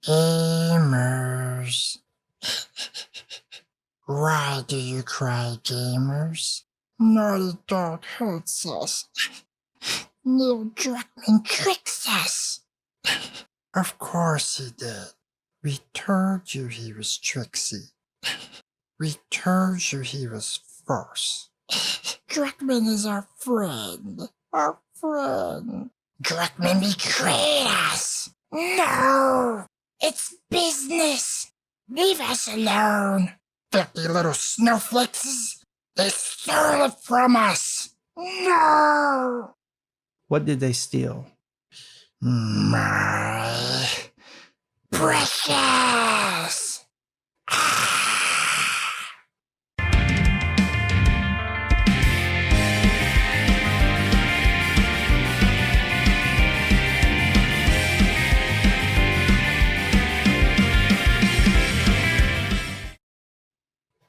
Gamers. Why do you cry, gamers? Naughty Dog hurts us. Neil Druckmann tricks us. Of course he did. We told you he was tricksy. We told you he was false. Druckmann is our friend. Our friend. Druckmann betrayed us. No! It's business! Leave us alone! Filthy little snowflakes! They stole it from us! No! What did they steal? My precious!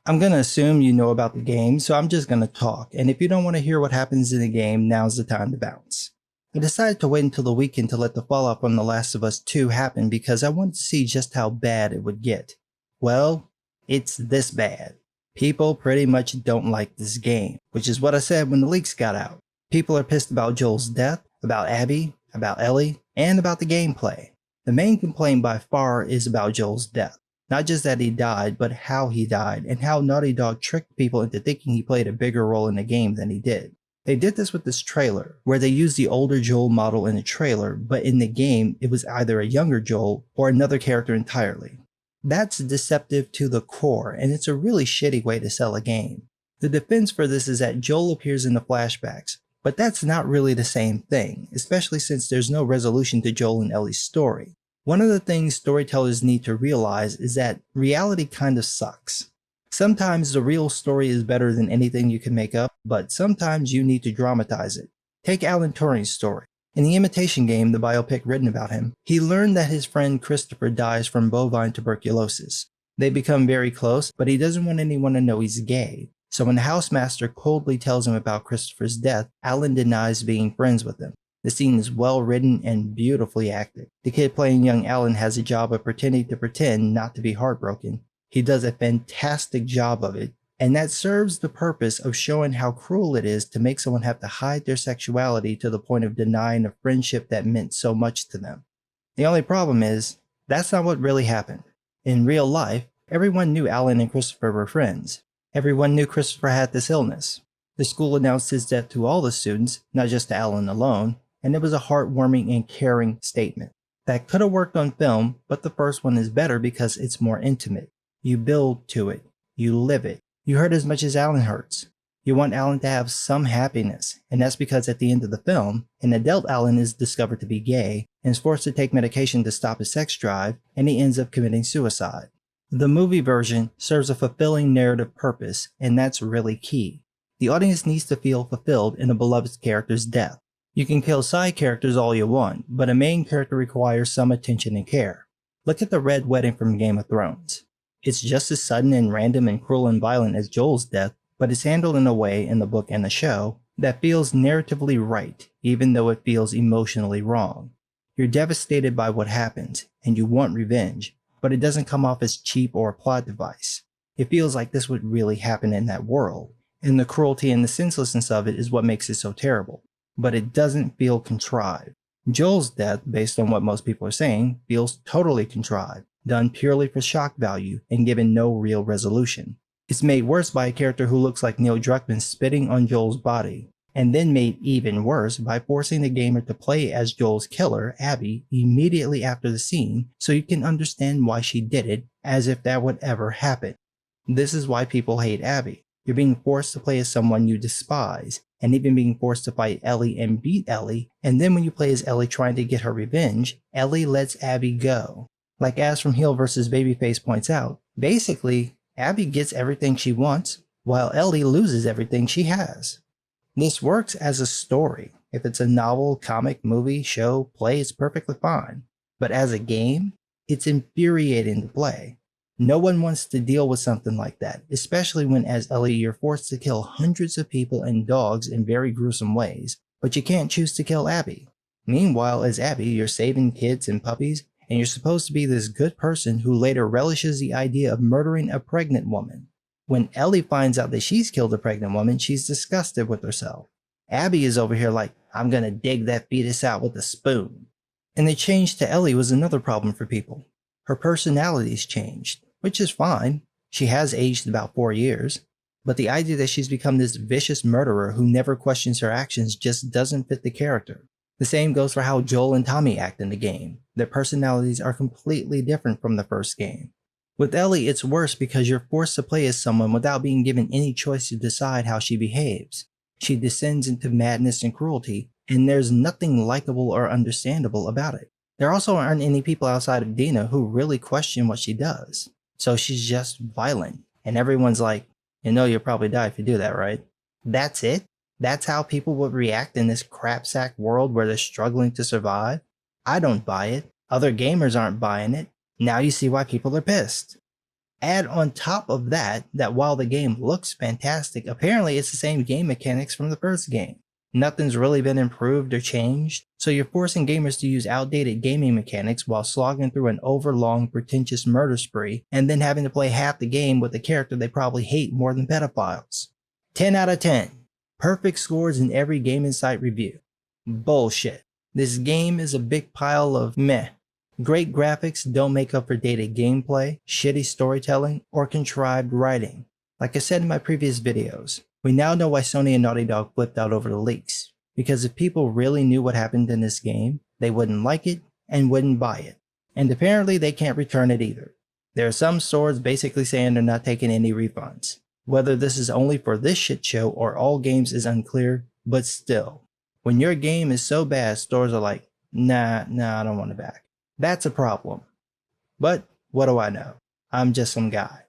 I'm going to assume you know about the game, so I'm just going to talk, and if you don't want to hear what happens in the game, now's the time to bounce. I decided to wait until the weekend to let the fallout from The Last of Us 2 happen because I wanted to see just how bad it would get. Well, it's this bad. People pretty much don't like this game, which is what I said when the leaks got out. People are pissed about Joel's death, about Abby, about Ellie, and about the gameplay. The main complaint by far is about Joel's death. Not just that he died, but how he died, and how Naughty Dog tricked people into thinking he played a bigger role in the game than he did. They did this with this trailer, where they used the older Joel model in the trailer, but in the game it was either a younger Joel or another character entirely. That's deceptive to the core, and it's a really shitty way to sell a game. The defense for this is that Joel appears in the flashbacks, but that's not really the same thing, especially since there's no resolution to Joel and Ellie's story. One of the things storytellers need to realize is that reality kind of sucks. Sometimes the real story is better than anything you can make up, but sometimes you need to dramatize it. Take Alan Turing's story. In The Imitation Game, the biopic written about him, he learned that his friend Christopher dies from bovine tuberculosis. They become very close, but he doesn't want anyone to know he's gay. So when the housemaster coldly tells him about Christopher's death, Alan denies being friends with him. The scene is well written and beautifully acted. The kid playing young Alan has a job of pretending to pretend not to be heartbroken. He does a fantastic job of it, and that serves the purpose of showing how cruel it is to make someone have to hide their sexuality to the point of denying a friendship that meant so much to them. The only problem is, that's not what really happened. In real life, everyone knew Alan and Christopher were friends. Everyone knew Christopher had this illness. The school announced his death to all the students, not just to Alan alone, and it was a heartwarming and caring statement. That could have worked on film, but the first one is better because it's more intimate. You build to it. You live it. You hurt as much as Alan hurts. You want Alan to have some happiness, and that's because at the end of the film, an adult Alan is discovered to be gay and is forced to take medication to stop his sex drive, and he ends up committing suicide. The movie version serves a fulfilling narrative purpose, and that's really key. The audience needs to feel fulfilled in a beloved character's death. You can kill side characters all you want, but a main character requires some attention and care. Look at the Red Wedding from Game of Thrones. It's just as sudden and random and cruel and violent as Joel's death, but it's handled in a way in the book and the show that feels narratively right, even though it feels emotionally wrong. You're devastated by what happens, and you want revenge, but it doesn't come off as cheap or a plot device. It feels like this would really happen in that world, and the cruelty and the senselessness of it is what makes it so terrible. But it doesn't feel contrived. Joel's death, based on what most people are saying, feels totally contrived, done purely for shock value and given no real resolution. It's made worse by a character who looks like Neil Druckmann spitting on Joel's body, and then made even worse by forcing the gamer to play as Joel's killer, Abby, immediately after the scene so you can understand why she did it, as if that would ever happen. This is why people hate Abby. You're being forced to play as someone you despise, and even being forced to fight Ellie and beat Ellie, and then when you play as Ellie trying to get her revenge, Ellie lets Abby go. Like As From Heel vs. Babyface points out, basically, Abby gets everything she wants, while Ellie loses everything she has. This works as a story. If it's a novel, comic, movie, show, play, it's perfectly fine. But as a game, it's infuriating to play. No one wants to deal with something like that, especially when as Ellie you're forced to kill hundreds of people and dogs in very gruesome ways, but you can't choose to kill Abby. Meanwhile, as Abby, you're saving kids and puppies, and you're supposed to be this good person who later relishes the idea of murdering a pregnant woman. When Ellie finds out that she's killed a pregnant woman, she's disgusted with herself. Abby is over here like, I'm gonna dig that fetus out with a spoon. And the change to Ellie was another problem for people. Her personality's changed, which is fine. She has aged about 4 years. But the idea that she's become this vicious murderer who never questions her actions just doesn't fit the character. The same goes for how Joel and Tommy act in the game. Their personalities are completely different from the first game. With Ellie, it's worse because you're forced to play as someone without being given any choice to decide how she behaves. She descends into madness and cruelty, and there's nothing likable or understandable about it. There also aren't any people outside of Dina who really question what she does. So she's just violent, and everyone's like, you know you'll probably die if you do that, right? That's it? That's how people would react in this crapsack world where they're struggling to survive? I don't buy it. Other gamers aren't buying it. Now you see why people are pissed. Add on top of that while the game looks fantastic, apparently it's the same game mechanics from the first game. Nothing's really been improved or changed, so you're forcing gamers to use outdated gaming mechanics while slogging through an overlong, pretentious murder spree, and then having to play half the game with a character they probably hate more than pedophiles. 10 out of 10. Perfect scores in every Game Insight review. Bullshit. This game is a big pile of meh. Great graphics don't make up for dated gameplay, shitty storytelling, or contrived writing. Like I said in my previous videos, we now know why Sony and Naughty Dog flipped out over the leaks. Because if people really knew what happened in this game, they wouldn't like it and wouldn't buy it. And apparently they can't return it either. There are some stores basically saying they're not taking any refunds. Whether this is only for this shit show or all games is unclear, but still. When your game is so bad, stores are like, nah, I don't want it back. That's a problem. But what do I know? I'm just some guy.